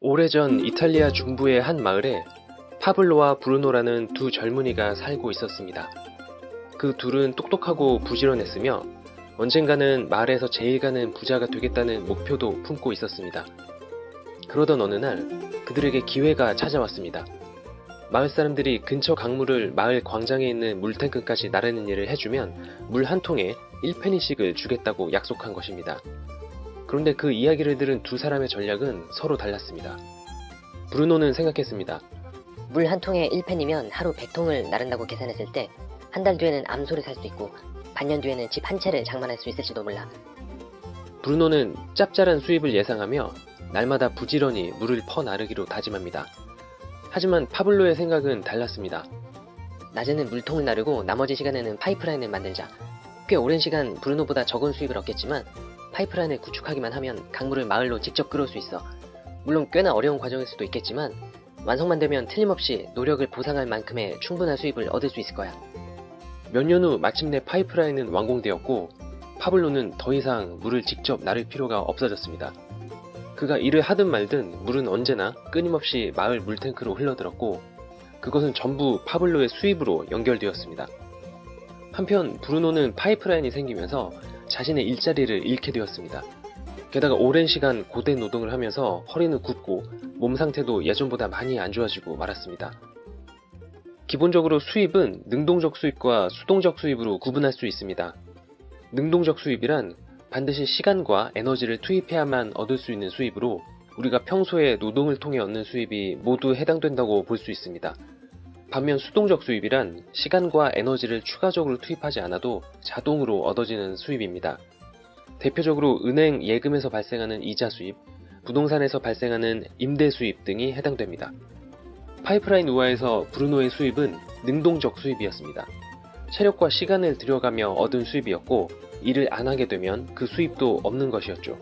오래전 이탈리아 중부의 한 마을에 파블로와 브루노라는 두 젊은이가 살고 있었습니다. 그 둘은 똑똑하고 부지런했으며 언젠가는 마을에서 제일 가는 부자가 되겠다는 목표도 품고 있었습니다. 그러던 어느 날 그들에게 기회가 찾아왔습니다. 마을 사람들이 근처 강물을 마을 광장에 있는 물탱크까지 나르는 일을 해주면 물 한 통에 1페니씩을 주겠다고 약속한 것입니다. 그런데 그 이야기를 들은 두 사람의 전략은 서로 달랐습니다. 브루노는 생각했습니다. 물 한 통에 1펜이면 하루 100통을 나른다고 계산했을 때 한 달 뒤에는 암소를 살 수 있고 반년 뒤에는 집 한 채를 장만할 수 있을지도 몰라. 브루노는 짭짤한 수입을 예상하며 날마다 부지런히 물을 퍼 나르기로 다짐합니다. 하지만 파블로의 생각은 달랐습니다. 낮에는 물통을 나르고 나머지 시간에는 파이프라인을 만들자. 꽤 오랜 시간 브루노보다 적은 수입을 얻겠지만 파이프라인을 구축하기만 하면 강물을 마을로 직접 끌어올 수 있어. 물론 꽤나 어려운 과정일 수도 있겠지만 완성만 되면 틀림없이 노력을 보상할 만큼의 충분한 수입을 얻을 수 있을 거야. 몇 년 후 마침내 파이프라인은 완공되었고 파블로는 더 이상 물을 직접 나를 필요가 없어졌습니다. 그가 일을 하든 말든 물은 언제나 끊임없이 마을 물탱크로 흘러들었고 그것은 전부 파블로의 수입으로 연결되었습니다. 한편 브루노는 파이프라인이 생기면서 자신의 일자리를 잃게 되었습니다. 게다가 오랜 시간 고된 노동을 하면서 허리는 굽고 몸 상태도 예전보다 많이 안 좋아지고 말았습니다. 기본적으로 수입은 능동적 수입과 수동적 수입으로 구분할 수 있습니다. 능동적 수입이란 반드시 시간과 에너지를 투입해야만 얻을 수 있는 수입으로 우리가 평소에 노동을 통해 얻는 수입이 모두 해당된다고 볼 수 있습니다. 반면 수동적 수입이란 시간과 에너지를 추가적으로 투입하지 않아도 자동으로 얻어지는 수입입니다. 대표적으로 은행 예금에서 발생하는 이자 수입, 부동산에서 발생하는 임대 수입 등이 해당됩니다. 파이프라인 우하에서 브루노의 수입은 능동적 수입이었습니다. 체력과 시간을 들여가며 얻은 수입이었고 일을 안 하게 되면 그 수입도 없는 것이었죠.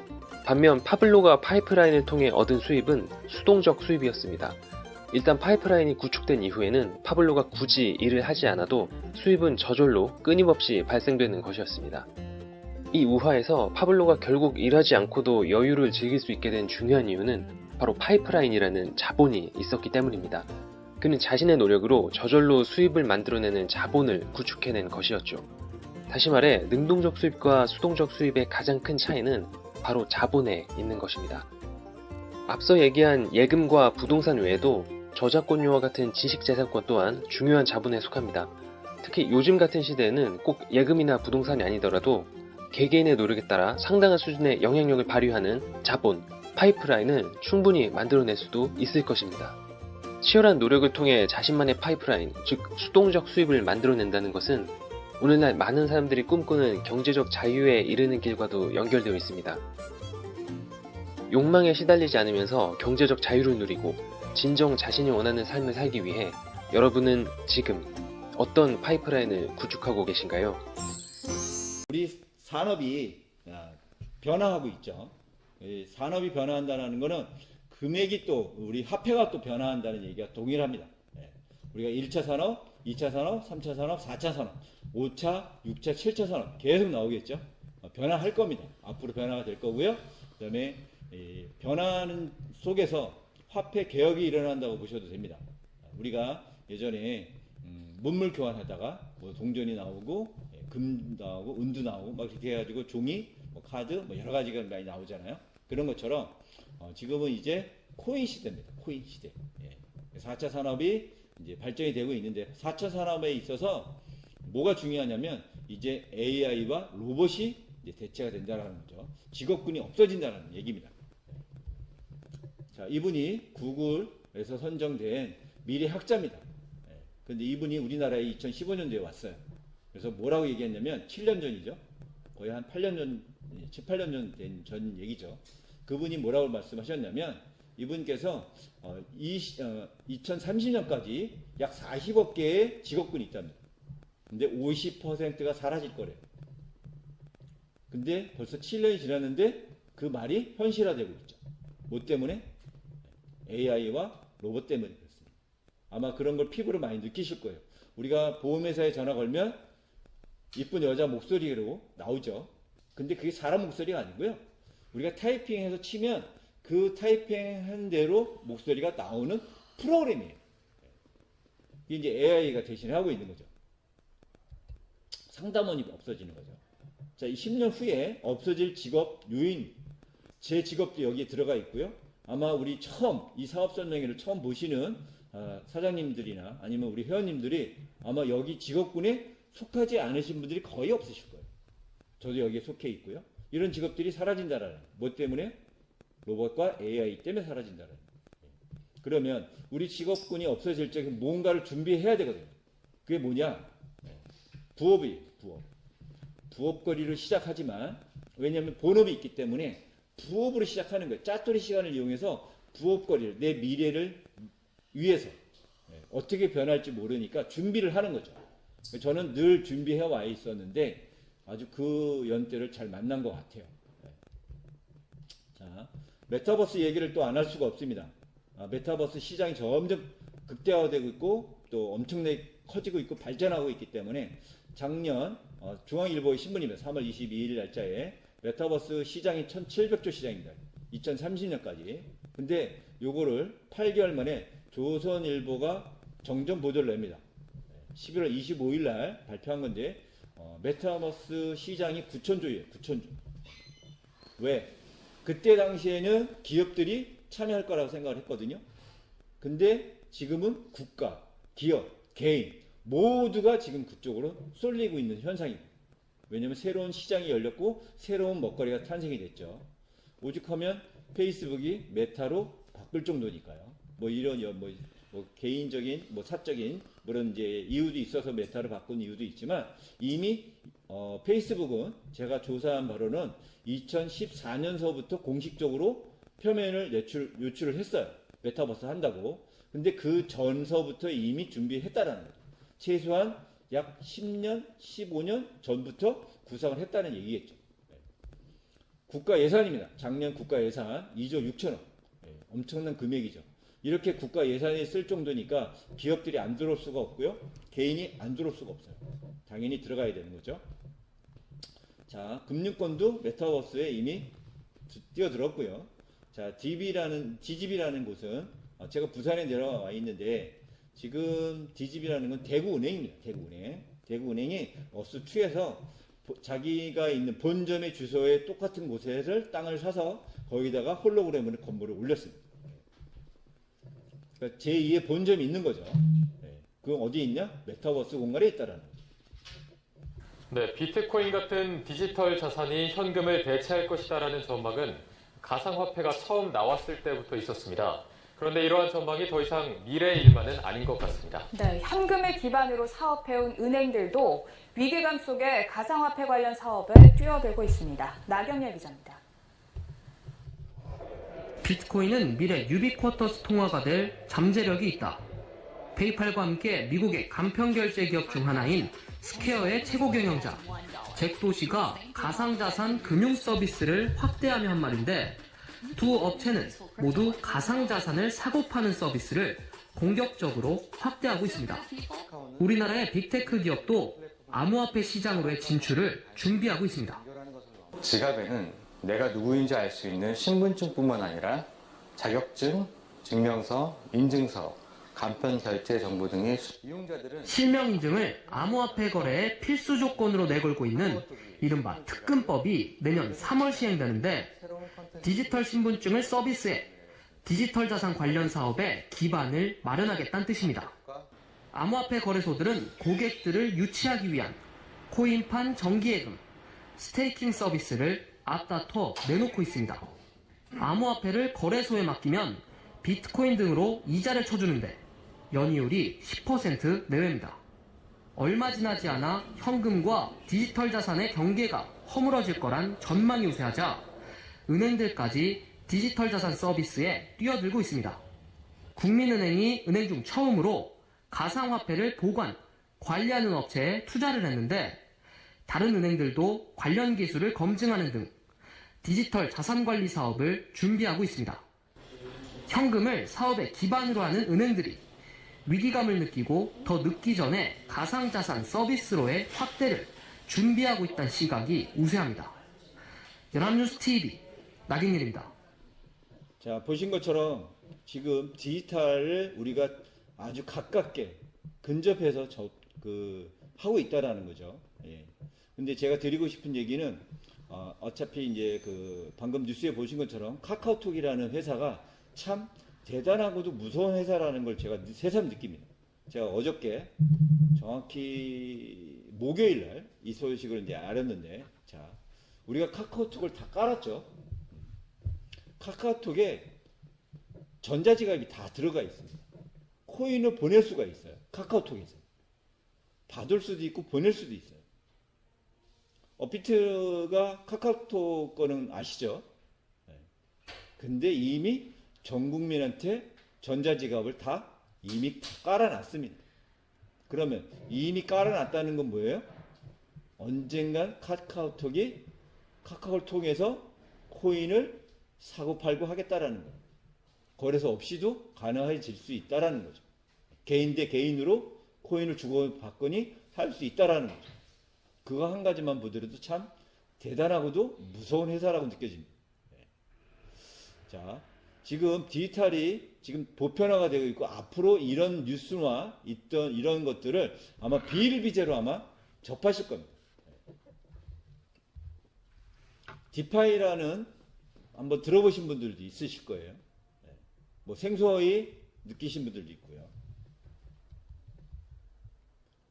반면 파블로가 파이프라인을 통해 얻은 수입은 수동적 수입이었습니다. 일단 파이프라인이 구축된 이후에는 파블로가 굳이 일을 하지 않아도 수입은 저절로 끊임없이 발생되는 것이었습니다. 이 우화에서 파블로가 결국 일하지 않고도 여유를 즐길 수 있게 된 중요한 이유는 바로 파이프라인이라는 자본이 있었기 때문입니다. 그는 자신의 노력으로 저절로 수입을 만들어내는 자본을 구축해낸 것이었죠. 다시 말해 능동적 수입과 수동적 수입의 가장 큰 차이는 바로 자본에 있는 것입니다. 앞서 얘기한 예금과 부동산 외에도 저작권료와 같은 지식재산권 또한 중요한 자본에 속합니다. 특히 요즘 같은 시대에는 꼭 예금이나 부동산이 아니더라도 개개인의 노력에 따라 상당한 수준의 영향력을 발휘하는 자본, 파이프라인을 충분히 만들어낼 수도 있을 것입니다. 치열한 노력을 통해 자신만의 파이프라인, 즉 수동적 수입을 만들어낸다는 것은 오늘날 많은 사람들이 꿈꾸는 경제적 자유에 이르는 길과도 연결되어 있습니다. 욕망에 시달리지 않으면서 경제적 자유를 누리고 진정 자신이 원하는 삶을 살기 위해 여러분은 지금 어떤 파이프라인을 구축하고 계신가요? 우리 산업이 변화하고 있죠. 산업이 변화한다는 것은 금액이 또 우리 화폐가 또 변화한다는 얘기가 동일합니다. 우리가 1차 산업, 2차 산업, 3차 산업, 4차 산업, 5차, 6차, 7차 산업 계속 나오겠죠. 변화할 겁니다. 앞으로 변화가 될 거고요. 그 다음에 변화하는 속에서 화폐 개혁이 일어난다고 보셔도 됩니다. 우리가 예전에 문물 교환하다가 뭐 동전이 나오고 금 나오고 은도 나오고 막 이렇게 해가지고 종이, 뭐 카드, 뭐 여러 가지가 많이 나오잖아요. 그런 것처럼 지금은 이제 코인 시대입니다. 코인 시대. 4차 산업이 이제 발전이 되고 있는데 4차 산업에 있어서 뭐가 중요하냐면 이제 AI와 로봇이 이제 대체가 된다는 거죠. 직업군이 없어진다는 얘기입니다. 자, 이분이 구글에서 선정된 미래 학자입니다. 그런데 이분이 우리나라에 2015년도에 왔어요. 그래서 뭐라고 얘기했냐면 7년 전이죠. 거의 한 8년 전, 7, 8년 전 된 전 얘기죠. 그분이 뭐라고 말씀하셨냐면 이분께서 2030년까지 약 40억 개의 직업군이 있답니다. 근데 50%가 사라질 거래요. 근데 벌써 7년이 지났는데 그 말이 현실화되고 있죠. 뭐 때문에? AI와 로봇 때문에 그렇습니다. 아마 그런 걸 피부로 많이 느끼실 거예요. 우리가 보험회사에 전화 걸면 이쁜 여자 목소리로 나오죠. 근데 그게 사람 목소리가 아니고요. 우리가 타이핑해서 치면 그 타이핑한 대로 목소리가 나오는 프로그램이에요. 이게 이제 AI가 대신하고 있는 거죠. 상담원이 없어지는 거죠. 자, 이 10년 후에 없어질 직업 요인, 제 직업도 여기에 들어가 있고요. 아마 우리 이 사업 설명회를 처음 보시는 사장님들이나 아니면 우리 회원님들이 아마 여기 직업군에 속하지 않으신 분들이 거의 없으실 거예요. 저도 여기에 속해 있고요. 이런 직업들이 사라진다라는, 뭐 때문에? 로봇과 AI 때문에 사라진다라는. 그러면 우리 직업군이 없어질 적에 뭔가를 준비해야 되거든요. 그게 뭐냐? 부업이에요. 부업거리를 시작하지만, 왜냐하면 본업이 있기 때문에 부업으로 시작하는 거예요. 짜투리 시간을 이용해서 부업거리를, 내 미래를 위해서 어떻게 변할지 모르니까 준비를 하는 거죠. 저는 늘 준비해 와 있었는데 아주 그 연대를 잘 만난 것 같아요. 자, 메타버스 얘기를 또 안 할 수가 없습니다. 메타버스 시장이 점점 극대화되고 있고 또 엄청나게 커지고 있고 발전하고 있기 때문에 작년 중앙일보의 신문입니다. 3월 22일 날짜에 메타버스 시장이 1700조 시장입니다. 2030년까지. 근데 요거를 8개월 만에 조선일보가 정정 보도를 냅니다. 11월 25일 날 발표한 건데 메타버스 시장이 9천조예요. 9천조. 왜? 그때 당시에는 기업들이 참여할 거라고 생각을 했거든요. 근데 지금은 국가, 기업, 개인 모두가 지금 그쪽으로 쏠리고 있는 현상입니다. 왜냐하면 새로운 시장이 열렸고 새로운 먹거리가 탄생이 됐죠. 오죽하면 페이스북이 메타로 바꿀 정도니까요. 뭐 이런 뭐 개인적인 사적인 그런 이제 이유도 있어서 메타로 바꾼 이유도 있지만 이미 페이스북은 제가 조사한 바로는 2014년서부터 공식적으로 표면을 유출을 했어요. 메타버스 한다고. 근데 그 전서부터 이미 준비했다라는 거죠. 최소한 약 10년, 15년 전부터 구상을 했다는 얘기겠죠. 국가 예산입니다. 작년 국가 예산 2조 6천억. 엄청난 금액이죠. 이렇게 국가 예산이 쓸 정도니까 기업들이 안 들어올 수가 없고요. 개인이 안 들어올 수가 없어요. 당연히 들어가야 되는 거죠. 자, 금융권도 메타버스에 이미 뛰어들었고요. 자, DGB라는 곳은 제가 부산에 내려와 있는데 지금 DGB라는 건 대구은행입니다. 대구은행이 어스2에서 자기가 있는 본점의 주소에 똑같은 곳에 땅을 사서 거기다가 홀로그램으로 건물을 올렸습니다. 그러니까 제2의 본점이 있는 거죠. 그건 어디에 있냐? 메타버스 공간에 있다라는 거죠. 네, 비트코인 같은 디지털 자산이 현금을 대체할 것이다라는 전망은 가상화폐가 처음 나왔을 때부터 있었습니다. 그런데 이러한 전망이 더 이상 미래의 일만은 아닌 것 같습니다. 네, 현금을 기반으로 사업해온 은행들도 위기감 속에 가상화폐 관련 사업을 뛰어들고 있습니다. 나경열 기자입니다. 비트코인은 미래 유비쿼터스 통화가 될 잠재력이 있다. 페이팔과 함께 미국의 간편결제 기업 중 하나인 스퀘어의 최고 경영자 잭 도시가 가상자산 금융 서비스를 확대하며 한 말인데 두 업체는 모두 가상자산을 사고 파는 서비스를 공격적으로 확대하고 있습니다. 우리나라의 빅테크 기업도 암호화폐 시장으로의 진출을 준비하고 있습니다. 지갑에는 내가 누구인지 알 수 있는 신분증뿐만 아니라 자격증, 증명서, 인증서, 간편 결제 정보 등의 이용자들은 실명 인증을 암호화폐 거래의 필수 조건으로 내걸고 있는 이른바 특근법이 내년 3월 시행되는데 디지털 신분증을 서비스해 디지털 자산 관련 사업에 기반을 마련하겠다는 뜻입니다. 암호화폐 거래소들은 고객들을 유치하기 위한 코인판 정기예금, 스테이킹 서비스를 앞다퉈 내놓고 있습니다. 암호화폐를 거래소에 맡기면 비트코인 등으로 이자를 쳐주는데 연이율이 10% 내외입니다. 얼마 지나지 않아 현금과 디지털 자산의 경계가 허물어질 거란 전망이 우세하자 은행들까지 디지털 자산 서비스에 뛰어들고 있습니다. 국민은행이 은행 중 처음으로 가상화폐를 보관, 관리하는 업체에 투자를 했는데 다른 은행들도 관련 기술을 검증하는 등 디지털 자산 관리 사업을 준비하고 있습니다. 현금을 사업의 기반으로 하는 은행들이 위기감을 느끼고 더 늦기 전에 가상자산 서비스로의 확대를 준비하고 있다는 시각이 우세합니다. 연합뉴스 TV 나경일입니다. 자, 보신 것처럼 지금 디지털을 우리가 아주 가깝게 근접해서 하고 있다라는 거죠. 예. 근데 제가 드리고 싶은 얘기는 어차피 이제 방금 뉴스에 보신 것처럼 카카오톡이라는 회사가 참 대단하고도 무서운 회사라는 걸 제가 새삼 느낍니다. 제가 어저께 정확히 목요일 날 이 소식을 이제 알았는데, 자, 우리가 카카오톡을 다 깔았죠. 카카오톡에 전자지갑이 다 들어가 있습니다. 코인을 보낼 수가 있어요. 카카오톡에서. 받을 수도 있고 보낼 수도 있어요. 업비트가 카카오톡 거는 아시죠? 근데 이미 전 국민한테 전자지갑을 이미 다 깔아놨습니다. 그러면 이미 깔아놨다는 건 뭐예요? 언젠간 카카오톡이 카카오를 통해서 코인을 사고 팔고 하겠다라는 거예요. 거래소 없이도 가능해질 수 있다라는 거죠. 개인 대 개인으로 코인을 주고받거니 살 수 있다라는 거죠. 그거 한 가지만 보더라도 참 대단하고도 무서운 회사라고 느껴집니다. 자, 지금 디지털이 지금 보편화가 되고 있고, 앞으로 이런 뉴스나 이런 것들을 아마 비일비재로 아마 접하실 겁니다. 디파이라는 한번 들어보신 분들도 있으실 거예요. 뭐 생소히 느끼신 분들도 있고요.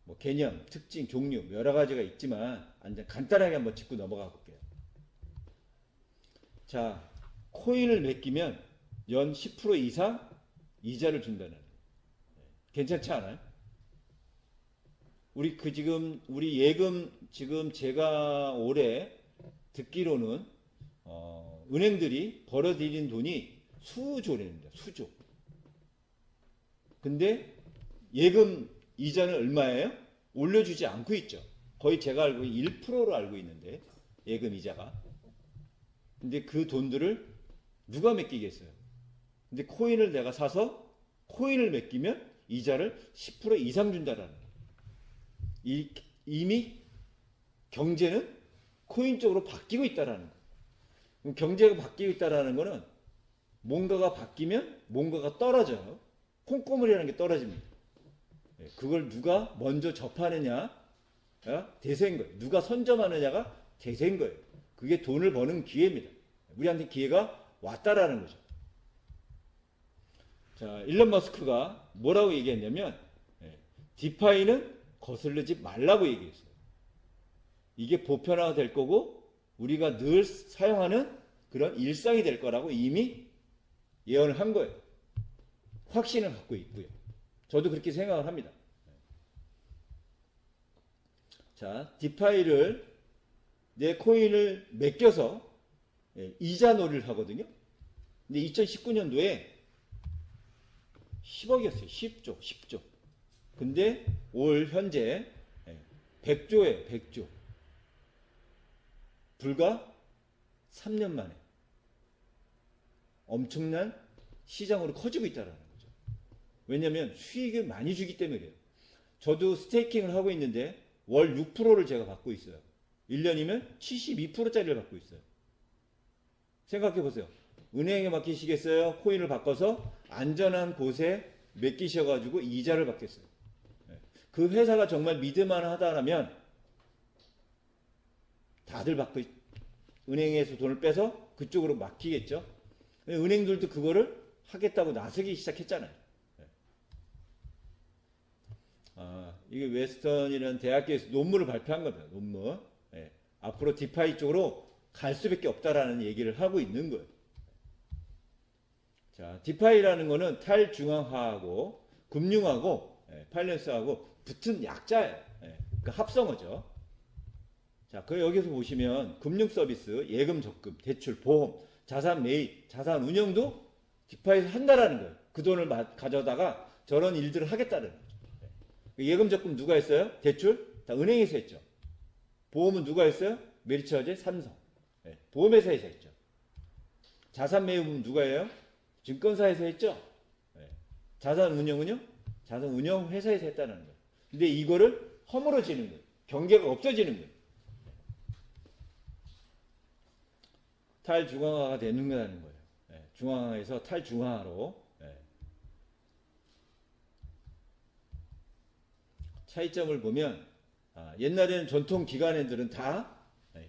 뭐 개념, 특징, 종류 여러 가지가 있지만 간단하게 한번 짚고 넘어가 볼게요. 자, 코인을 맡기면 연 10% 이상 이자를 준다는. 괜찮지 않아요? 우리 우리 예금 지금 제가 올해 듣기로는 은행들이 벌어들인 돈이 수조랍니다. 수조. 근데 예금 이자는 얼마예요? 올려주지 않고 있죠. 거의 제가 알고 1%로 알고 있는데, 예금 이자가. 근데 그 돈들을 누가 맡기겠어요? 근데 코인을 내가 사서 코인을 맡기면 이자를 10% 이상 준다라는 거예요. 이미 경제는 코인 쪽으로 바뀌고 있다라는 거예요. 경제가 바뀌고 있다라는 거는 뭔가가 바뀌면 뭔가가 떨어져요. 콩고물이라는 게 떨어집니다. 그걸 누가 먼저 접하느냐 대세인 거예요. 누가 선점하느냐가 대세인 거예요. 그게 돈을 버는 기회입니다. 우리한테 기회가 왔다라는 거죠. 자, 일론 머스크가 뭐라고 얘기했냐면, 디파이는 거슬리지 말라고 얘기했어요. 이게 보편화가 될 거고 우리가 늘 사용하는 그런 일상이 될 거라고 이미 예언을 한 거예요. 확신을 갖고 있고요. 저도 그렇게 생각을 합니다. 자, 디파이를 내 코인을 맡겨서 이자 놀이를 하거든요. 근데 2019년도에 10억이었어요. 10조. 근데 올 현재 100조예요. 100조. 불과 3년 만에 엄청난 시장으로 커지고 있다는 거죠. 왜냐하면 수익을 많이 주기 때문에 그래요. 저도 스테이킹을 하고 있는데 월 6%를 제가 받고 있어요. 1년이면 72%짜리를 받고 있어요. 생각해 보세요. 은행에 맡기시겠어요? 코인을 바꿔서 안전한 곳에 맡기셔가지고 이자를 받겠어요. 그 회사가 정말 믿을만하다면 다들 은행에서 돈을 빼서 그쪽으로 맡기겠죠. 은행들도 그거를 하겠다고 나서기 시작했잖아요. 이게 웨스턴이라는 대학교에서 논문을 발표한 겁니다. 논문. 앞으로 디파이 쪽으로 갈 수밖에 없다라는 얘기를 하고 있는 거예요. 자, 디파이라는 거는 탈중앙화하고 금융하고 파이낸스하고 붙은 약자예요. 그러니까 합성어죠. 자, 그 여기서 보시면 금융 서비스, 예금 적금, 대출, 보험, 자산 매입, 자산 운영도 디파이에서 한다라는 거예요. 그 돈을 가져다가 저런 일들을 하겠다는 거죠. 예금 적금 누가 했어요? 대출 다 은행에서 했죠. 보험은 누가 했어요? 메리츠화재, 삼성. 보험회사에서 했죠. 자산 매입은 누가 해요? 증권사에서 했죠. 자산 운영은요? 자산 운영 회사에서 했다는 거예요. 근데 이거를 허물어지는 거예요. 경계가 없어지는 거예요. 탈중앙화가 되는 거라는 거예요. 중앙에서 탈중앙화로. 차이점을 보면 옛날에는 전통 기관애들은 다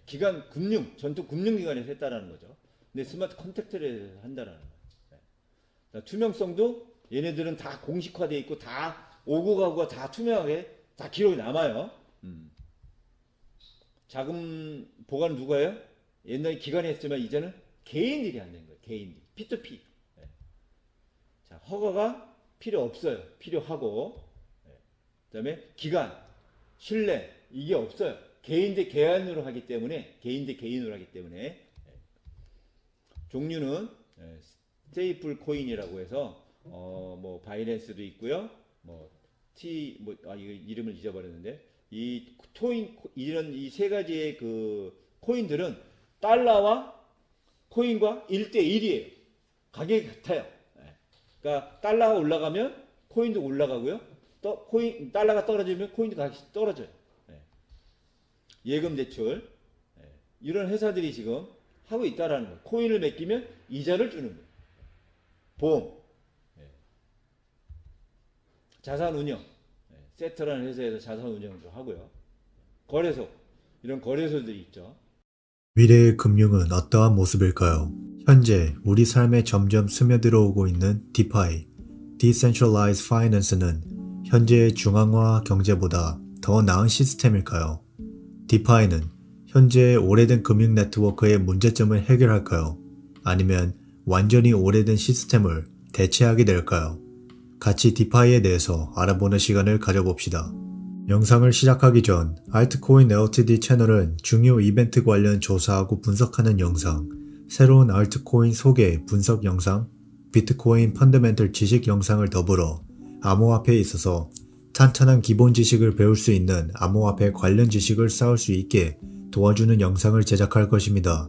기관 금융, 전통 금융기관에서 했다라는 거죠. 근데 스마트 컨택트를 한다라는 거예요. 투명성도 얘네들은 다 공식화되어 있고 다 오고 가고가 다 투명하게 다 기록이 남아요. 자금 보관은 누가 해요? 옛날에 기관이 했지만 이제는 개인들이 한다는 거예요. 개인들. P2P. 자, 허가가 필요 없어요. 필요하고. 그 다음에 기간, 신뢰, 이게 없어요. 개인 대 개인으로 하기 때문에, 종류는 스테이플 코인이라고 해서, 뭐, 바이낸스도 있고요. 이거 이름을 잊어버렸는데, 이런 이 세 가지의 그 코인들은 달러와 코인과 1대1이에요. 가격이 같아요. 그러니까 달러가 올라가면 코인도 올라가고요. 달러가 떨어지면 코인도 가격이 떨어져요. 예금 대출. 이런 회사들이 지금 하고 있다라는 거예요. 코인을 맡기면 이자를 주는 거예요. 보험. 자산 운영. 세터라는 회사에서 자산 운영도 하고요. 거래소. 이런 거래소들이 있죠. 미래의 금융은 어떠한 모습일까요? 현재 우리 삶에 점점 스며들어오고 있는 DeFi, Decentralized Finance는 현재의 중앙화 경제보다 더 나은 시스템일까요? DeFi는 현재의 오래된 금융 네트워크의 문제점을 해결할까요? 아니면 완전히 오래된 시스템을 대체하게 될까요? 같이 DeFi에 대해서 알아보는 시간을 가져봅시다. 영상을 시작하기 전 알트코인 LTD 채널은 중요 이벤트 관련 조사하고 분석하는 영상, 새로운 알트코인 소개 분석 영상, 비트코인 펀더멘털 지식 영상을 더불어 암호화폐에 있어서 탄탄한 기본 지식을 배울 수 있는 암호화폐 관련 지식을 쌓을 수 있게 도와주는 영상을 제작할 것입니다.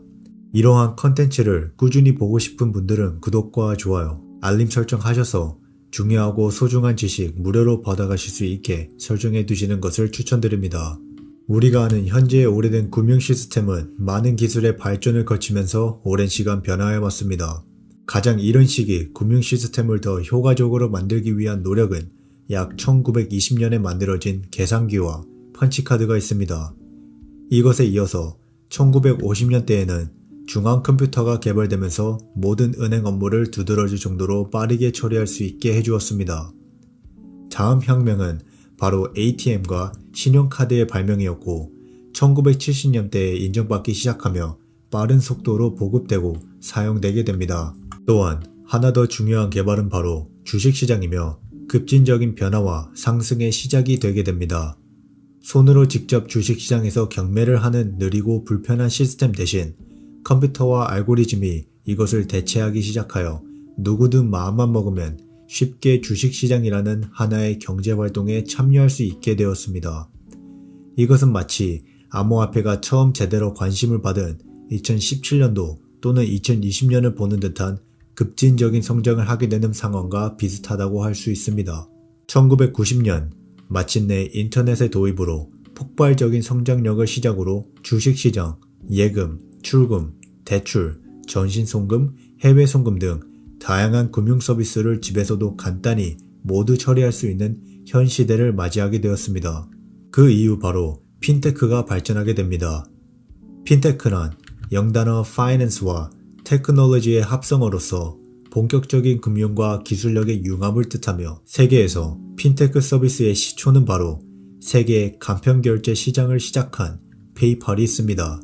이러한 컨텐츠를 꾸준히 보고 싶은 분들은 구독과 좋아요, 알림 설정하셔서 중요하고 소중한 지식 무료로 받아가실 수 있게 설정해 두시는 것을 추천드립니다. 우리가 아는 현재의 오래된 금융 시스템은 많은 기술의 발전을 거치면서 오랜 시간 변화해 왔습니다. 가장 이른 시기 금융 시스템을 더 효과적으로 만들기 위한 노력은 약 1920년에 만들어진 계산기와 펀치카드가 있습니다. 이것에 이어서 1950년대에는 중앙 컴퓨터가 개발되면서 모든 은행 업무를 두드러질 정도로 빠르게 처리할 수 있게 해주었습니다. 다음 혁명은 바로 ATM과 신용카드의 발명이었고 1970년대에 인정받기 시작하며 빠른 속도로 보급되고 사용되게 됩니다. 또한 하나 더 중요한 개발은 바로 주식시장이며 급진적인 변화와 상승의 시작이 되게 됩니다. 손으로 직접 주식시장에서 경매를 하는 느리고 불편한 시스템 대신 컴퓨터와 알고리즘이 이것을 대체하기 시작하여 누구든 마음만 먹으면 쉽게 주식시장이라는 하나의 경제활동에 참여할 수 있게 되었습니다. 이것은 마치 암호화폐가 처음 제대로 관심을 받은 2017년도 또는 2020년을 보는 듯한 급진적인 성장을 하게 되는 상황과 비슷하다고 할 수 있습니다. 1990년 마침내 인터넷의 도입으로 폭발적인 성장력을 시작으로 주식시장, 예금, 출금, 대출, 전신송금, 해외송금 등 다양한 금융 서비스를 집에서도 간단히 모두 처리할 수 있는 현 시대를 맞이하게 되었습니다. 그 이후 바로 핀테크가 발전하게 됩니다. 핀테크란 영단어 파이낸스와 테크놀로지의 합성어로서 본격적인 금융과 기술력의 융합을 뜻하며 세계에서 핀테크 서비스의 시초는 바로 세계 간편결제 시장을 시작한 페이팔이 있습니다.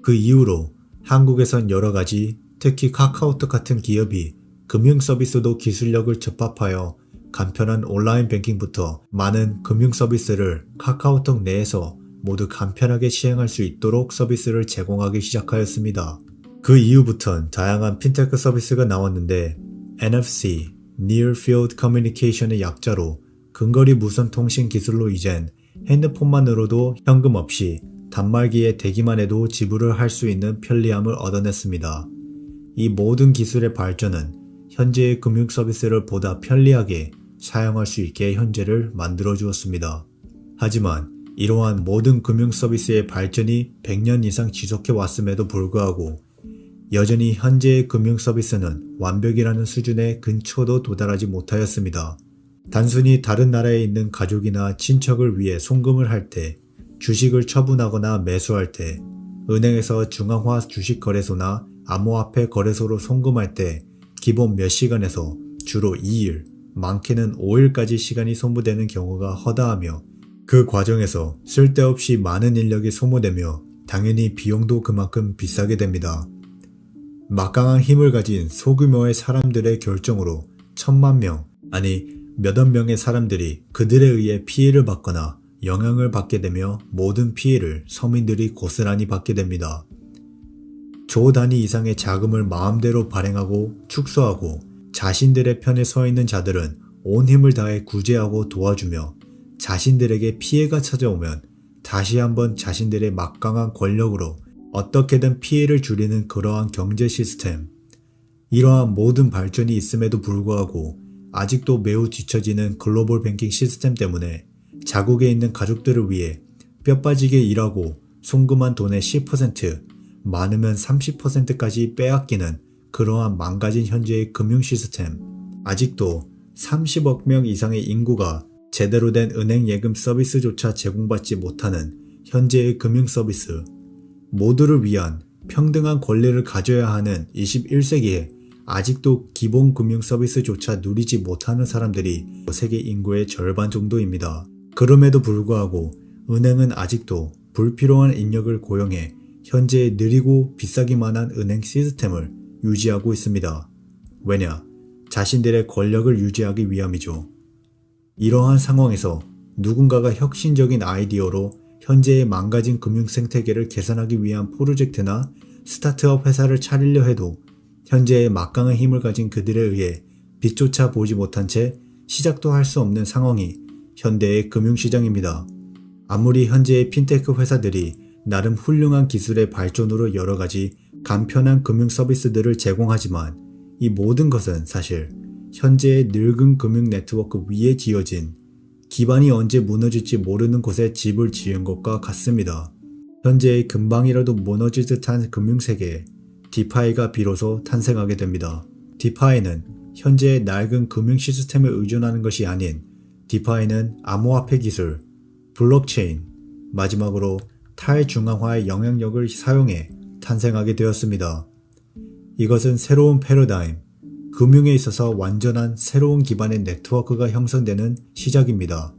그 이후로 한국에선 여러가지 특히 카카오톡 같은 기업이 금융 서비스도 기술력을 접합하여 간편한 온라인 뱅킹부터 많은 금융 서비스를 카카오톡 내에서 모두 간편하게 시행할 수 있도록 서비스를 제공하기 시작하였습니다. 그 이후부터는 다양한 핀테크 서비스가 나왔는데 NFC, Near Field Communication의 약자로 근거리 무선 통신 기술로 이젠 핸드폰만으로도 현금 없이 단말기에 대기만 해도 지불을 할 수 있는 편리함을 얻어냈습니다. 이 모든 기술의 발전은 현재의 금융 서비스를 보다 편리하게 사용할 수 있게 현재를 만들어 주었습니다. 하지만 이러한 모든 금융 서비스의 발전이 100년 이상 지속해 왔음에도 불구하고 여전히 현재의 금융 서비스는 완벽이라는 수준에 근처도 도달하지 못하였습니다. 단순히 다른 나라에 있는 가족이나 친척을 위해 송금을 할 때, 주식을 처분하거나 매수할 때, 은행에서 중앙화 주식거래소나 암호화폐 거래소로 송금할 때 기본 몇 시간에서 주로 2일, 많게는 5일까지 시간이 소모되는 경우가 허다하며 그 과정에서 쓸데없이 많은 인력이 소모되며 당연히 비용도 그만큼 비싸게 됩니다. 막강한 힘을 가진 소규모의 사람들의 결정으로 1000만 명, 아니 몇억 명의 사람들이 그들에 의해 피해를 받거나 영향을 받게 되며 모든 피해를 서민들이 고스란히 받게 됩니다. 조 단위 이상의 자금을 마음대로 발행하고 축소하고 자신들의 편에 서 있는 자들은 온 힘을 다해 구제하고 도와주며 자신들에게 피해가 찾아오면 다시 한번 자신들의 막강한 권력으로 어떻게든 피해를 줄이는 그러한 경제 시스템. 이러한 모든 발전이 있음에도 불구하고 아직도 매우 뒤처지는 글로벌 뱅킹 시스템 때문에 자국에 있는 가족들을 위해 뼈빠지게 일하고 송금한 돈의 10%, 많으면 30%까지 빼앗기는 그러한 망가진 현재의 금융 시스템. 아직도 30억 명 이상의 인구가 제대로 된 은행 예금 서비스조차 제공받지 못하는 현재의 금융 서비스. 모두를 위한 평등한 권리를 가져야 하는 21세기에 아직도 기본 금융 서비스조차 누리지 못하는 사람들이 세계 인구의 절반 정도입니다. 그럼에도 불구하고 은행은 아직도 불필요한 인력을 고용해 현재의 느리고 비싸기만 한 은행 시스템을 유지하고 있습니다. 왜냐? 자신들의 권력을 유지하기 위함이죠. 이러한 상황에서 누군가가 혁신적인 아이디어로 현재의 망가진 금융 생태계를 개선하기 위한 프로젝트나 스타트업 회사를 차리려 해도 현재의 막강한 힘을 가진 그들에 의해 빛조차 보지 못한 채 시작도 할 수 없는 상황이 현대의 금융시장입니다. 아무리 현재의 핀테크 회사들이 나름 훌륭한 기술의 발전으로 여러가지 간편한 금융 서비스들을 제공하지만 이 모든 것은 사실 현재의 늙은 금융 네트워크 위에 지어진 기반이 언제 무너질지 모르는 곳에 집을 지은 것과 같습니다. 현재의 금방이라도 무너질 듯한 금융세계에 디파이가 비로소 탄생하게 됩니다. 디파이는 현재의 낡은 금융 시스템에 의존하는 것이 아닌 디파이는 암호화폐 기술, 블록체인, 마지막으로 탈중앙화의 영향력을 사용해 탄생하게 되었습니다. 이것은 새로운 패러다임, 금융에 있어서 완전한 새로운 기반의 네트워크가 형성되는 시작입니다.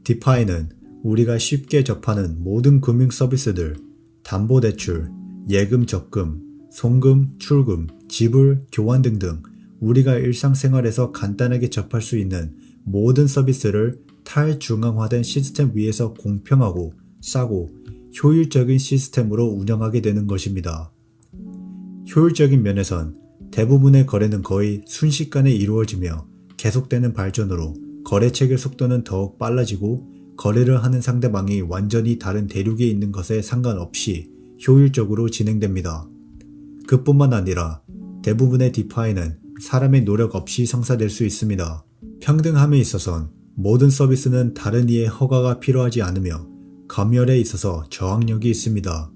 디파이는 우리가 쉽게 접하는 모든 금융 서비스들, 담보대출, 예금 적금, 송금, 출금, 지불, 교환 등등 우리가 일상생활에서 간단하게 접할 수 있는 모든 서비스를 탈중앙화된 시스템 위에서 공평하고 싸고 효율적인 시스템으로 운영하게 되는 것입니다. 효율적인 면에선 대부분의 거래는 거의 순식간에 이루어지며 계속되는 발전으로 거래 체결 속도는 더욱 빨라지고 거래를 하는 상대방이 완전히 다른 대륙에 있는 것에 상관없이 효율적으로 진행됩니다. 그뿐만 아니라 대부분의 디파이는 사람의 노력 없이 성사될 수 있습니다. 평등함에 있어선 모든 서비스는 다른 이의 허가가 필요하지 않으며 검열에 있어서 저항력이 있습니다.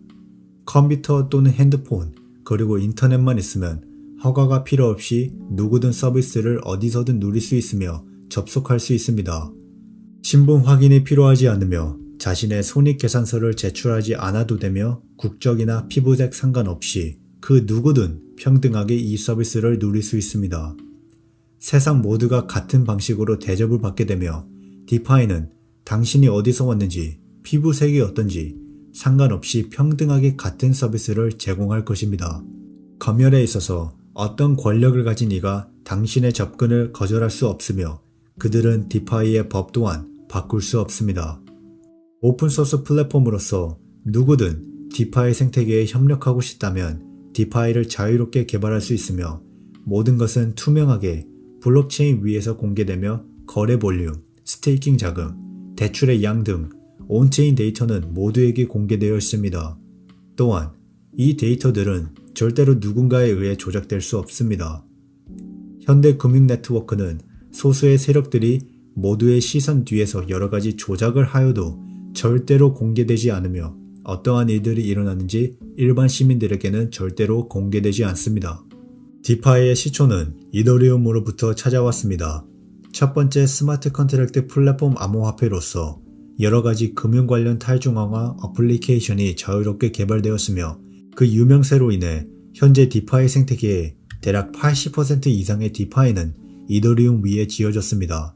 컴퓨터 또는 핸드폰 그리고 인터넷만 있으면 허가가 필요 없이 누구든 서비스를 어디서든 누릴 수 있으며 접속할 수 있습니다. 신분 확인이 필요하지 않으며 자신의 손익계산서를 제출하지 않아도 되며 국적이나 피부색 상관없이 그 누구든 평등하게 이 서비스를 누릴 수 있습니다. 세상 모두가 같은 방식으로 대접을 받게 되며 디파이는 당신이 어디서 왔는지, 피부색이 어떤지 상관없이 평등하게 같은 서비스를 제공할 것입니다. 검열에 있어서 어떤 권력을 가진 이가 당신의 접근을 거절할 수 없으며 그들은 디파이의 법 또한 바꿀 수 없습니다. 오픈소스 플랫폼으로서 누구든 디파이 생태계에 협력하고 싶다면 디파이를 자유롭게 개발할 수 있으며 모든 것은 투명하게 블록체인 위에서 공개되며 거래 볼륨, 스테이킹 자금, 대출의 양 등 온체인 데이터는 모두에게 공개되어 있습니다. 또한 이 데이터들은 절대로 누군가에 의해 조작될 수 없습니다. 현대 금융 네트워크는 소수의 세력들이 모두의 시선 뒤에서 여러가지 조작을 하여도 절대로 공개되지 않으며 어떠한 일들이 일어나는지 일반 시민들에게는 절대로 공개되지 않습니다. 디파이의 시초는 이더리움으로부터 찾아왔습니다. 첫 번째 스마트 컨트랙트 플랫폼 암호화폐로서 여러가지 금융 관련 탈중앙화 어플리케이션이 자유롭게 개발되었으며 그 유명세로 인해 현재 디파이 생태계의 대략 80% 이상의 디파이는 이더리움 위에 지어졌습니다.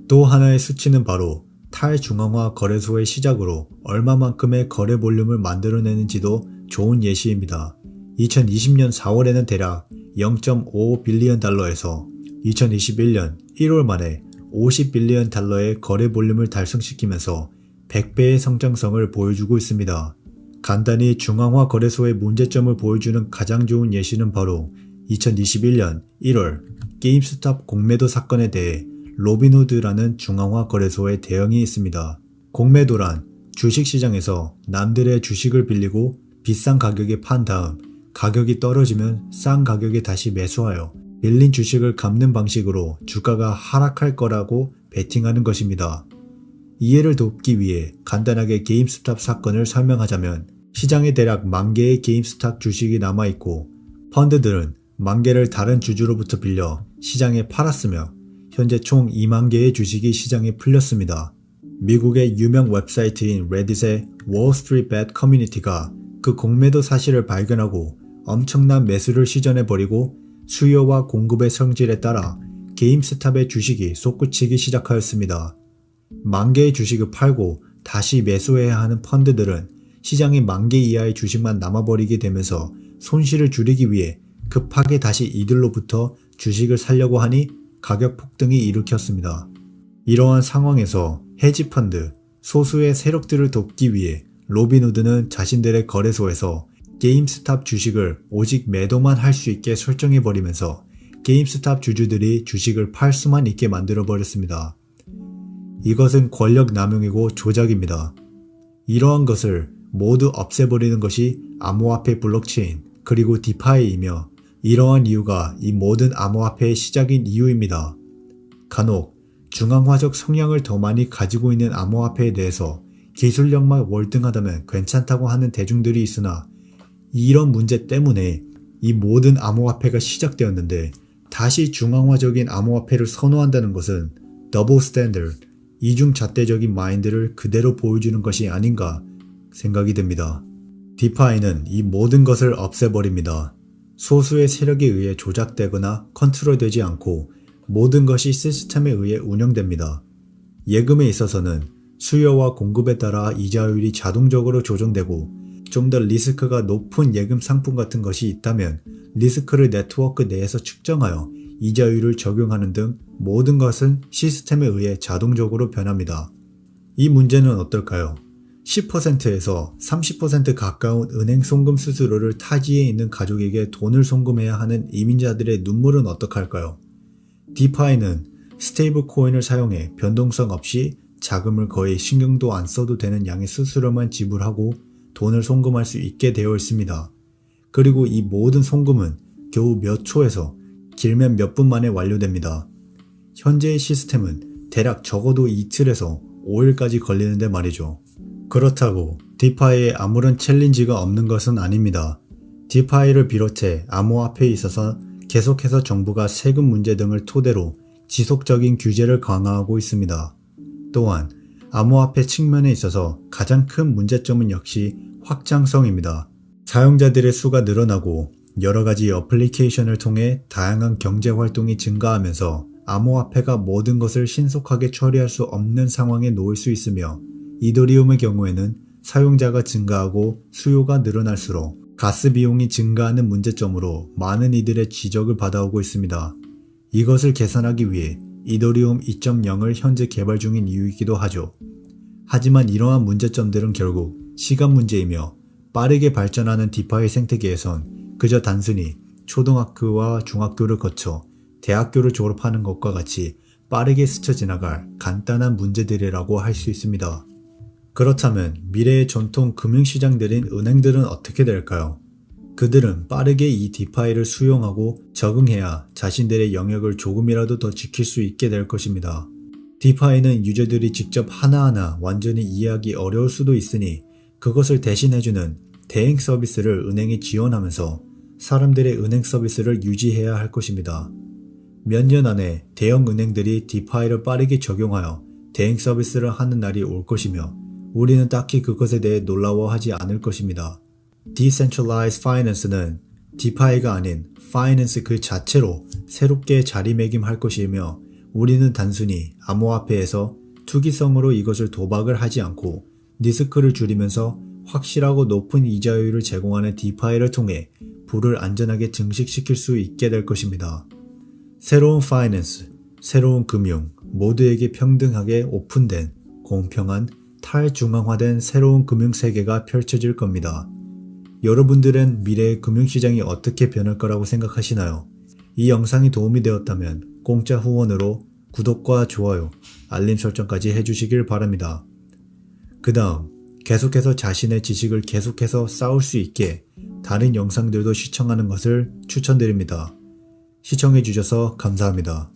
또 하나의 수치는 바로 탈중앙화 거래소의 시작으로 얼마만큼의 거래 볼륨을 만들어내는지도 좋은 예시입니다. 2020년 4월에는 대략 0.5 빌리언 달러에서 2021년 1월 만에 50 빌리언 달러의 거래 볼륨을 달성시키면서 100배의 성장성을 보여주고 있습니다. 간단히 중앙화 거래소의 문제점을 보여주는 가장 좋은 예시는 바로 2021년 1월 게임스탑 공매도 사건에 대해 로빈후드라는 중앙화 거래소의 대응이 있습니다. 공매도란 주식시장에서 남들의 주식을 빌리고 비싼 가격에 판 다음 가격이 떨어지면 싼 가격에 다시 매수하여 빌린 주식을 갚는 방식으로 주가가 하락할 거라고 베팅하는 것입니다. 이해를 돕기 위해 간단하게 게임스탑 사건을 설명하자면 시장에 대략 10,000개의 게임스탑 주식이 남아있고 펀드들은 10,000개를 다른 주주로부터 빌려 시장에 팔았으며 현재 총 20,000개의 주식이 시장에 풀렸습니다. 미국의 유명 웹사이트인 레딧의 Wall Street Bet 커뮤니티가 그 공매도 사실을 발견하고 엄청난 매수를 시전해버리고 수요와 공급의 성질에 따라 게임스탑의 주식이 솟구치기 시작하였습니다. 10,000개의 주식을 팔고 다시 매수해야 하는 펀드들은 시장에 10,000개 이하의 주식만 남아버리게 되면서 손실을 줄이기 위해 급하게 다시 이들로부터 주식을 사려고 하니 가격 폭등이 일으켰습니다. 이러한 상황에서 헤지펀드, 소수의 세력들을 돕기 위해 로빈후드는 자신들의 거래소에서 게임스탑 주식을 오직 매도만 할 수 있게 설정해버리면서 게임스탑 주주들이 주식을 팔 수만 있게 만들어버렸습니다. 이것은 권력 남용이고 조작입니다. 이러한 것을 모두 없애버리는 것이 암호화폐 블록체인 그리고 디파이이며 이러한 이유가 이 모든 암호화폐의 시작인 이유입니다. 간혹 중앙화적 성향을 더 많이 가지고 있는 암호화폐에 대해서 기술력만 월등하다면 괜찮다고 하는 대중들이 있으나 이런 문제 때문에 이 모든 암호화폐가 시작되었는데 다시 중앙화적인 암호화폐를 선호한다는 것은 더블 스탠더드, 이중잣대적인 마인드를 그대로 보여주는 것이 아닌가 생각이 됩니다. 디파이는 이 모든 것을 없애버립니다. 소수의 세력에 의해 조작되거나 컨트롤되지 않고 모든 것이 시스템에 의해 운영됩니다. 예금에 있어서는 수요와 공급에 따라 이자율이 자동적으로 조정되고 좀 더 리스크가 높은 예금 상품 같은 것이 있다면 리스크를 네트워크 내에서 측정하여 이자율을 적용하는 등 모든 것은 시스템에 의해 자동적으로 변합니다. 이 문제는 어떨까요? 10%에서 30% 가까운 은행 송금 수수료를 타지에 있는 가족에게 돈을 송금해야 하는 이민자들의 눈물은 어떡할까요? 디파이는 스테이블 코인을 사용해 변동성 없이 자금을 거의 신경도 안 써도 되는 양의 수수료만 지불하고 돈을 송금할 수 있게 되어 있습니다. 그리고 이 모든 송금은 겨우 몇 초에서 길면 몇 분 만에 완료됩니다. 현재의 시스템은 대략 적어도 이틀에서 5일까지 걸리는데 말이죠. 그렇다고 디파이에 아무런 챌린지가 없는 것은 아닙니다. 디파이를 비롯해 암호화폐에 있어서 계속해서 정부가 세금 문제 등을 토대로 지속적인 규제를 강화하고 있습니다. 또한 암호화폐 측면에 있어서 가장 큰 문제점은 역시 확장성입니다. 사용자들의 수가 늘어나고 여러가지 어플리케이션을 통해 다양한 경제 활동이 증가하면서 암호화폐가 모든 것을 신속하게 처리할 수 없는 상황에 놓일 수 있으며 이더리움의 경우에는 사용자가 증가하고 수요가 늘어날수록 가스 비용이 증가하는 문제점으로 많은 이들의 지적을 받아오고 있습니다. 이것을 개선하기 위해 이더리움 2.0을 현재 개발 중인 이유이기도 하죠. 하지만 이러한 문제점들은 결국 시간 문제이며 빠르게 발전하는 디파이 생태계에선 그저 단순히 초등학교와 중학교를 거쳐 대학교를 졸업하는 것과 같이 빠르게 스쳐 지나갈 간단한 문제들이라고 할 수 있습니다. 그렇다면 미래의 전통 금융시장들인 은행들은 어떻게 될까요? 그들은 빠르게 이 디파이를 수용하고 적응해야 자신들의 영역을 조금이라도 더 지킬 수 있게 될 것입니다. 디파이는 유저들이 직접 하나하나 완전히 이해하기 어려울 수도 있으니 그것을 대신해주는 대행 서비스를 은행이 지원하면서 사람들의 은행 서비스를 유지해야 할 것입니다. 몇 년 안에 대형 은행들이 디파이를 빠르게 적용하여 대행 서비스를 하는 날이 올 것이며 우리는 딱히 그것에 대해 놀라워하지 않을 것입니다. Decentralized Finance는 디파이가 아닌 파이낸스 그 자체로 새롭게 자리매김할 것이며 우리는 단순히 암호화폐에서 투기성으로 이것을 도박을 하지 않고 리스크를 줄이면서 확실하고 높은 이자율을 제공하는 디파이를 통해 부를 안전하게 증식시킬 수 있게 될 것입니다. 새로운 파이낸스, 새로운 금융, 모두에게 평등하게 오픈된, 공평한, 탈중앙화된 새로운 금융세계가 펼쳐질 겁니다. 여러분들은 미래의 금융시장이 어떻게 변할 거라고 생각하시나요? 이 영상이 도움이 되었다면 공짜 후원으로 구독과 좋아요, 알림 설정까지 해주시길 바랍니다. 그 다음 계속해서 자신의 지식을 계속해서 쌓을 수 있게 다른 영상들도 시청하는 것을 추천드립니다. 시청해주셔서 감사합니다.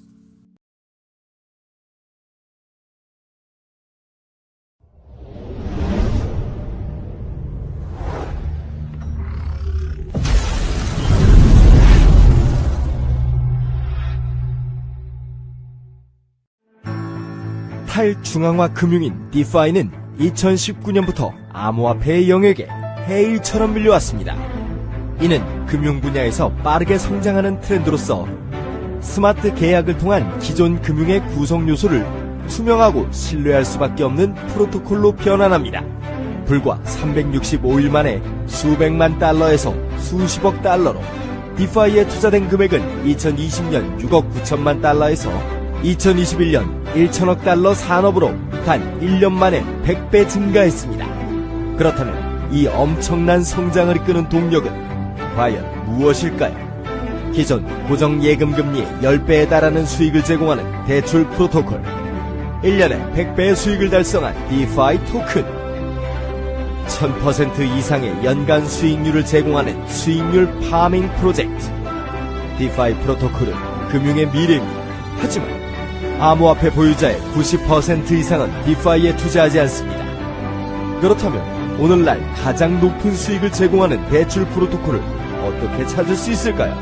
탈중앙화 금융인 디파이는 2019년부터 암호화폐의 영역에 해일처럼 밀려왔습니다. 이는 금융 분야에서 빠르게 성장하는 트렌드로서 스마트 계약을 통한 기존 금융의 구성 요소를 투명하고 신뢰할 수밖에 없는 프로토콜로 변환합니다. 불과 365일 만에 수백만 달러에서 수십억 달러로 디파이에 투자된 금액은 2020년 6억 9천만 달러에서 2021년 1천억 달러 산업으로 단 1년 만에 100배 증가했습니다. 그렇다면 이 엄청난 성장을 이끄는 동력은 과연 무엇일까요? 기존 고정예금 금리의 10배에 달하는 수익을 제공하는 대출 프로토콜, 1년에 100배의 수익을 달성한 디파이 토큰, 1000% 이상의 연간 수익률을 제공하는 수익률 파밍 프로젝트. 디파이 프로토콜은 금융의 미래입니다. 하지만 암호화폐 보유자의 90% 이상은 디파이에 투자하지 않습니다. 그렇다면 오늘날 가장 높은 수익을 제공하는 대출 프로토콜을 어떻게 찾을 수 있을까요?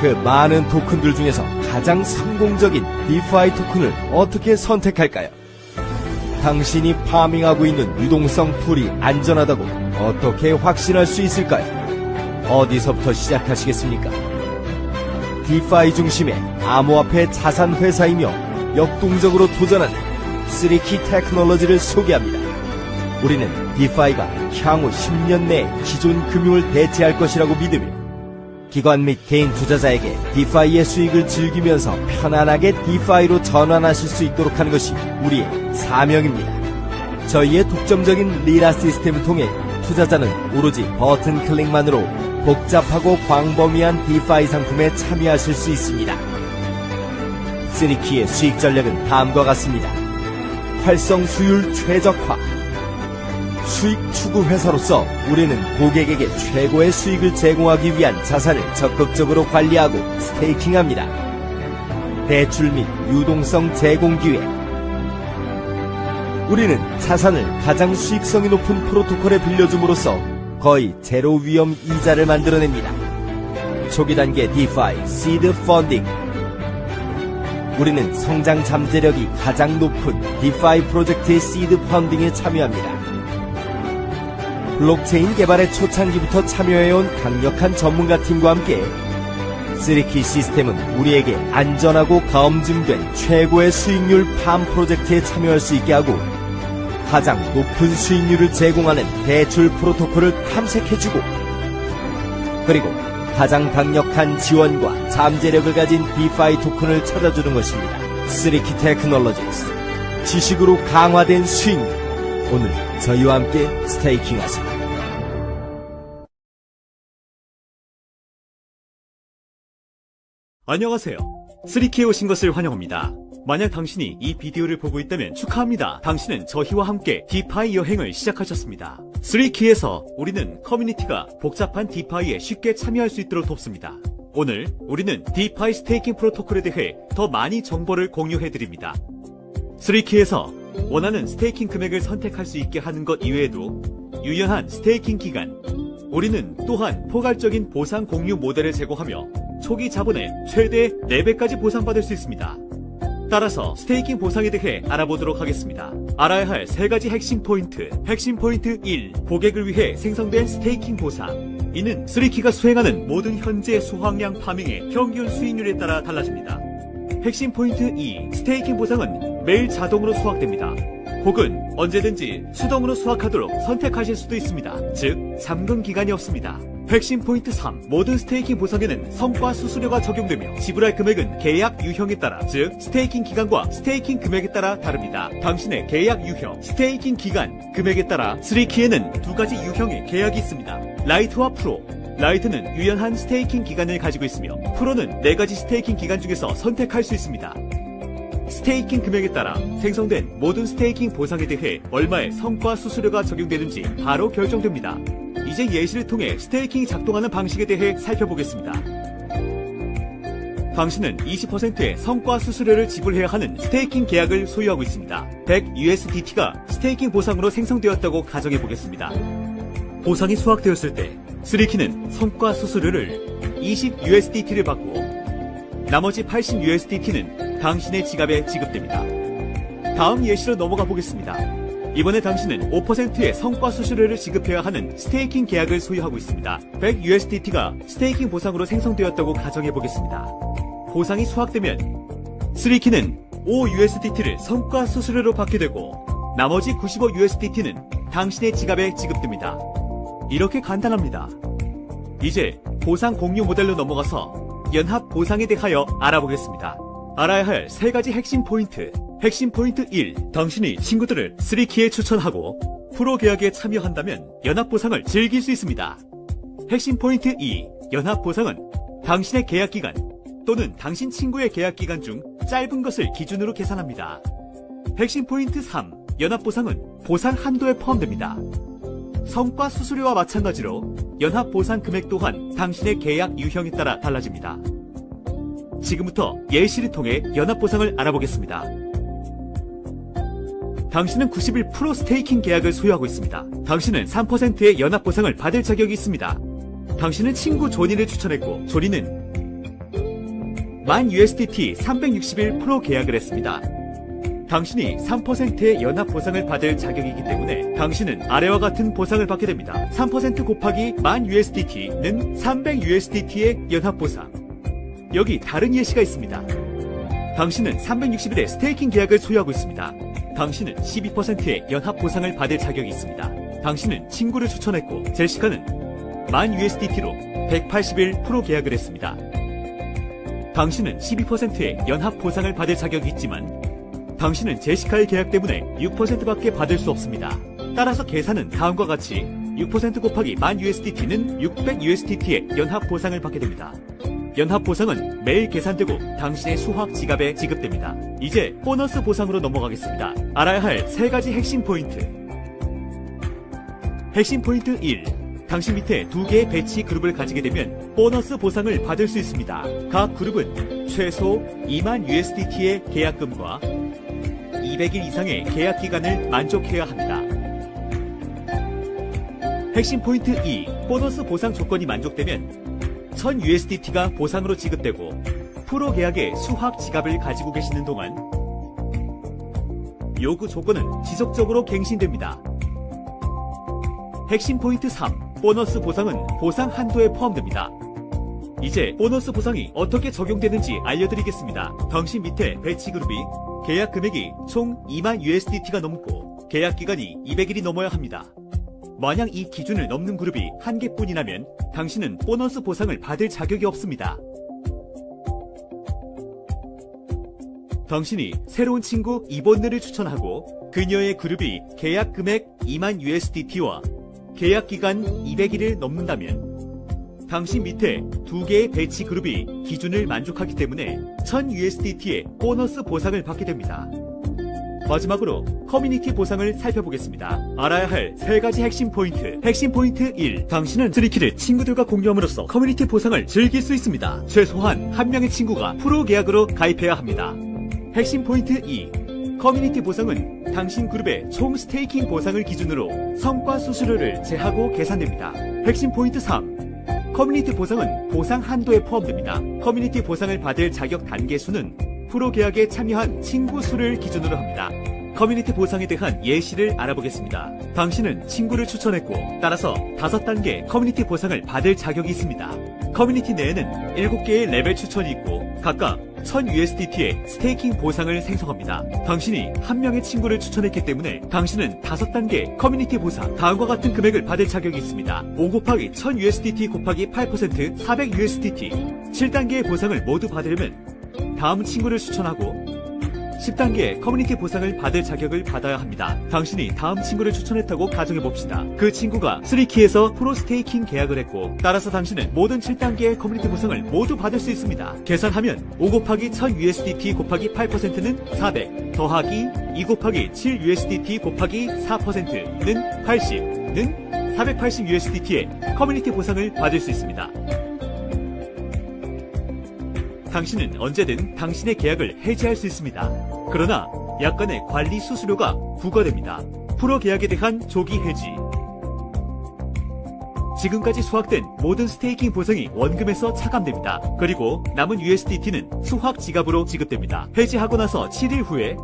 그 많은 토큰들 중에서 가장 성공적인 디파이 토큰을 어떻게 선택할까요? 당신이 파밍하고 있는 유동성 풀이 안전하다고 어떻게 확신할 수 있을까요? 어디서부터 시작하시겠습니까? 디파이 중심의 암호화폐 자산 회사이며 역동적으로 도전하는 3Key 테크놀로지를 소개합니다. 우리는 디파이가 향후 10년 내에 기존 금융을 대체할 것이라고 믿으며 기관 및 개인 투자자에게 디파이의 수익을 즐기면서 편안하게 디파이로 전환하실 수 있도록 하는 것이 우리의 사명입니다. 저희의 독점적인 리라 시스템을 통해 투자자는 오로지 버튼 클릭만으로 복잡하고 광범위한 디파이 상품에 참여하실 수 있습니다. 3Key의 수익 전략은 다음과 같습니다. 활성 수율 최적화. 수익 추구 회사로서 우리는 고객에게 최고의 수익을 제공하기 위한 자산을 적극적으로 관리하고 스테이킹합니다. 대출 및 유동성 제공 기회. 우리는 자산을 가장 수익성이 높은 프로토콜에 빌려줌으로써 거의 제로 위험 이자를 만들어냅니다. 초기 단계 디파이 시드 펀딩. 우리는 성장 잠재력이 가장 높은 디파이 프로젝트의 시드 펀딩에 참여합니다. 블록체인 개발의 초창기부터 참여해온 강력한 전문가팀과 함께 3Key 시스템은 우리에게 안전하고 검증된 최고의 수익률 팜 프로젝트에 참여할 수 있게 하고 가장 높은 수익률을 제공하는 대출 프로토콜을 탐색해주고 그리고 가장 강력한 지원과 잠재력을 가진 디파이 토큰을 찾아주는 것입니다. 3Key 테크놀로지스, 지식으로 강화된 수익률. 오늘 저희와 함께 스테이킹하세요. 안녕하세요. 3Key에 오신 것을 환영합니다. 만약 당신이 이 비디오를 보고 있다면 축하합니다. 당신은 저희와 함께 디파이 여행을 시작하셨습니다. 3Key에서 우리는 커뮤니티가 복잡한 디파이에 쉽게 참여할 수 있도록 돕습니다. 오늘 우리는 디파이 스테이킹 프로토콜에 대해 더 많이 정보를 공유해드립니다. 3Key에서 원하는 스테이킹 금액을 선택할 수 있게 하는 것 이외에도 유연한 스테이킹 기간. 우리는 또한 포괄적인 보상 공유 모델을 제공하며 초기 자본의 최대 4배까지 보상받을 수 있습니다. 따라서 스테이킹 보상에 대해 알아보도록 하겠습니다. 알아야 할 3가지 핵심 포인트. 핵심 포인트 1. 고객을 위해 생성된 스테이킹 보상. 이는 3키가 수행하는 모든 현재 수확량 파밍의 평균 수익률에 따라 달라집니다. 핵심 포인트 2. 스테이킹 보상은 매일 자동으로 수확됩니다. 혹은 언제든지 수동으로 수확하도록 선택하실 수도 있습니다. 즉, 잠금 기간이 없습니다. 핵심 포인트 3. 모든 스테이킹 보상에는 성과 수수료가 적용되며 지불할 금액은 계약 유형에 따라, 즉 스테이킹 기간과 스테이킹 금액에 따라 다릅니다. 당신의 계약 유형, 스테이킹 기간, 금액에 따라 3키에는 2가지 유형의 계약이 있습니다. 라이트와 프로. 라이트는 유연한 스테이킹 기간을 가지고 있으며 프로는 4가지 스테이킹 기간 중에서 선택할 수 있습니다. 스테이킹 금액에 따라 생성된 모든 스테이킹 보상에 대해 얼마의 성과 수수료가 적용되는지 바로 결정됩니다. 이제 예시를 통해 스테이킹이 작동하는 방식에 대해 살펴보겠습니다. 당신은 20%의 성과 수수료를 지불해야 하는 스테이킹 계약을 소유하고 있습니다. 100USDT가 스테이킹 보상으로 생성되었다고 가정해보겠습니다. 보상이 수확되었을 때 3키는 성과 수수료를 20USDT를 받고 나머지 80USDT는 당신의 지갑에 지급됩니다. 다음 예시로 넘어가 보겠습니다. 이번에 당신은 5%의 성과 수수료를 지급해야 하는 스테이킹 계약을 소유하고 있습니다. 100USDT가 스테이킹 보상으로 생성되었다고 가정해 보겠습니다. 보상이 수확되면 3키는 5USDT를 성과 수수료로 받게 되고 나머지 95USDT는 당신의 지갑에 지급됩니다. 이렇게 간단합니다. 이제 보상 공유 모델로 넘어가서 연합 보상에 대하여 알아보겠습니다. 알아야 할 3가지 핵심 포인트. 핵심 포인트 1. 당신이 친구들을 3키에 추천하고 프로 계약에 참여한다면 연합 보상을 즐길 수 있습니다. 핵심 포인트 2. 연합 보상은 당신의 계약 기간 또는 당신 친구의 계약 기간 중 짧은 것을 기준으로 계산합니다. 핵심 포인트 3. 연합 보상은 보상 한도에 포함됩니다. 성과 수수료와 마찬가지로 연합 보상 금액 또한 당신의 계약 유형에 따라 달라집니다. 지금부터 예시를 통해 연합 보상을 알아보겠습니다. 당신은 91% 스테이킹 계약을 소유하고 있습니다. 당신은 3%의 연합 보상을 받을 자격이 있습니다. 당신은 친구 조니를 추천했고 조니는 10,000USDT 361 프로 계약을 했습니다. 당신이 3%의 연합 보상을 받을 자격이기 때문에 당신은 아래와 같은 보상을 받게 됩니다. 3% 곱하기 10,000USDT는 300USDT의 연합 보상. 여기 다른 예시가 있습니다. 당신은 360일의 스테이킹 계약을 소유하고 있습니다. 당신은 12%의 연합 보상을 받을 자격이 있습니다. 당신은 친구를 추천했고 제시카는 10,000USDT로 181 프로 계약을 했습니다. 당신은 12%의 연합 보상을 받을 자격이 있지만 당신은 제시카의 계약 때문에 6%밖에 받을 수 없습니다. 따라서 계산은 다음과 같이 6% 곱하기 10,000USDT는 600USDT의 연합 보상을 받게 됩니다. 연합 보상은 매일 계산되고 당신의 수확 지갑에 지급됩니다. 이제 보너스 보상으로 넘어가겠습니다. 알아야 할 3가지 핵심 포인트. 핵심 포인트 1. 당신 밑에 2개의 배치 그룹을 가지게 되면 보너스 보상을 받을 수 있습니다. 각 그룹은 최소 20,000USDT의 계약금과 200일 이상의 계약 기간을 만족해야 합니다. 핵심 포인트 2. 보너스 보상 조건이 만족되면 1,000USDT가 보상으로 지급되고 프로 계약의 수확 지갑을 가지고 계시는 동안 요구 조건은 지속적으로 갱신됩니다. 핵심 포인트 3. 보너스 보상은 보상 한도에 포함됩니다. 이제 보너스 보상이 어떻게 적용되는지 알려드리겠습니다. 당신 밑에 배치 그룹이 계약 금액이 총 20,000USDT가 넘고 계약 기간이 200일이 넘어야 합니다. 만약 이 기준을 넘는 그룹이 1개뿐이라면 당신은 보너스 보상을 받을 자격이 없습니다. 당신이 새로운 친구 이본느를 추천하고 그녀의 그룹이 계약 금액 20,000USDT와 계약 기간 200일을 넘는다면 당신 밑에 2개의 배치 그룹이 기준을 만족하기 때문에 1,000USDT의 보너스 보상을 받게 됩니다. 마지막으로 커뮤니티 보상을 살펴보겠습니다. 알아야 할 3가지 핵심 포인트. 핵심 포인트 1. 당신은 3키를 친구들과 공유함으로써 커뮤니티 보상을 즐길 수 있습니다. 최소한 1명의 친구가 프로 계약으로 가입해야 합니다. 핵심 포인트 2. 커뮤니티 보상은 당신 그룹의 총 스테이킹 보상을 기준으로 성과 수수료를 제하고 계산됩니다. 핵심 포인트 3. 커뮤니티 보상은 보상 한도에 포함됩니다. 커뮤니티 보상을 받을 자격 단계 수는 프로 계약에 참여한 친구 수를 기준으로 합니다. 커뮤니티 보상에 대한 예시를 알아보겠습니다. 당신은 친구를 추천했고 따라서 5단계 커뮤니티 보상을 받을 자격이 있습니다. 커뮤니티 내에는 7개의 레벨 추천이 있고 각각 1000USDT의 스테이킹 보상을 생성합니다. 당신이 한 명의 친구를 추천했기 때문에 당신은 5단계 커뮤니티 보상 다음과 같은 금액을 받을 자격이 있습니다. 5 곱하기 1000USDT 곱하기 8% 400USDT 7단계의 보상을 모두 받으려면 다음 친구를 추천하고 10단계의 커뮤니티 보상을 받을 자격을 받아야 합니다. 당신이 다음 친구를 추천했다고 가정해봅시다. 그 친구가 3키에서 프로 스테이킹 계약을 했고 따라서 당신은 모든 7단계의 커뮤니티 보상을 모두 받을 수 있습니다. 계산하면 5 곱하기 1000USDT 곱하기 8%는 400 더하기 2 곱하기 7USDT 곱하기 4%는 80는 480USDT의 커뮤니티 보상을 받을 수 있습니다. 당신은 언제든 당신의 계약을 해지할 수 있습니다. 그러나 약간의 관리 수수료가 부과됩니다. 프로 계약에 대한 조기 해지. 지금까지 수확된 모든 스테이킹 보상이 원금에서 차감됩니다. 그리고 남은 USDT는 수확 지갑으로 지급됩니다. 해지하고 나서 7일 후에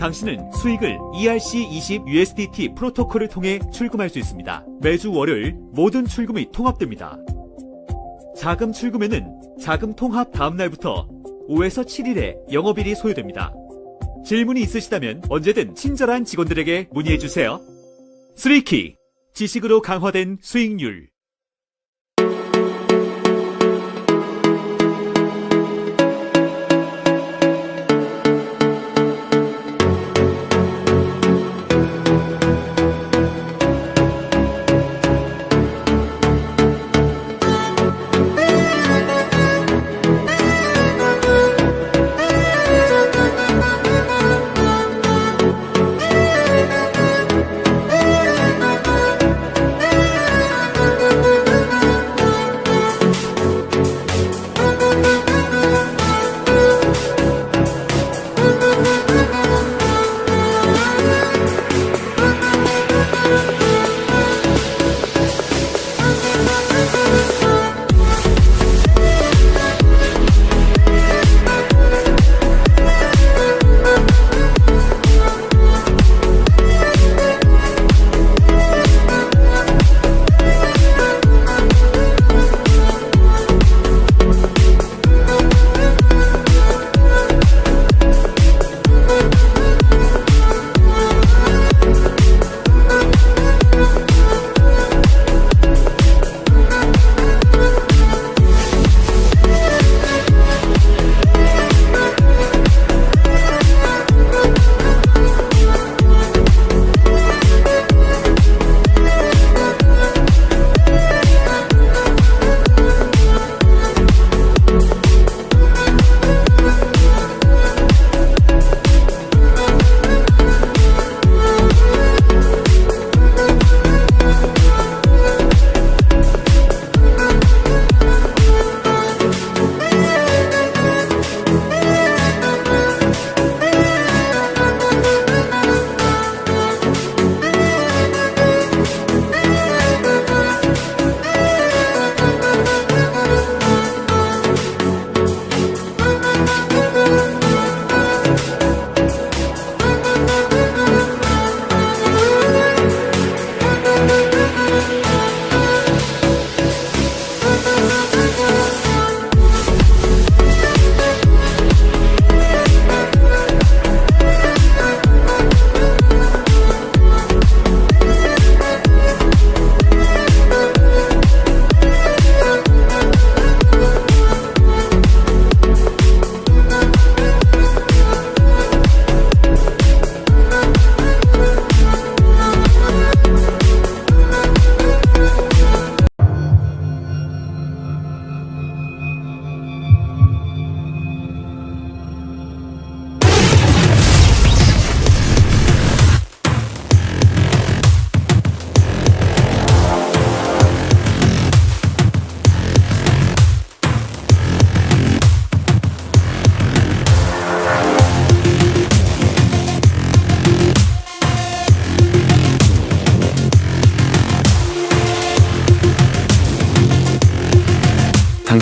당신은 수익을 ERC20 USDT 프로토콜을 통해 출금할 수 있습니다. 매주 월요일 모든 출금이 통합됩니다. 자금 출금에는 자금 통합 다음날부터 5에서 7일의 영업일이 소요됩니다. 질문이 있으시다면 언제든 친절한 직원들에게 문의해주세요. 3키 지식으로 강화된 수익률.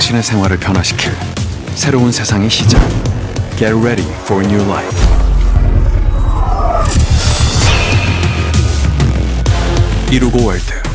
당신의 생활을 변화시킬 새로운 세상의 시작. Get ready for a new life. 이루고 월드.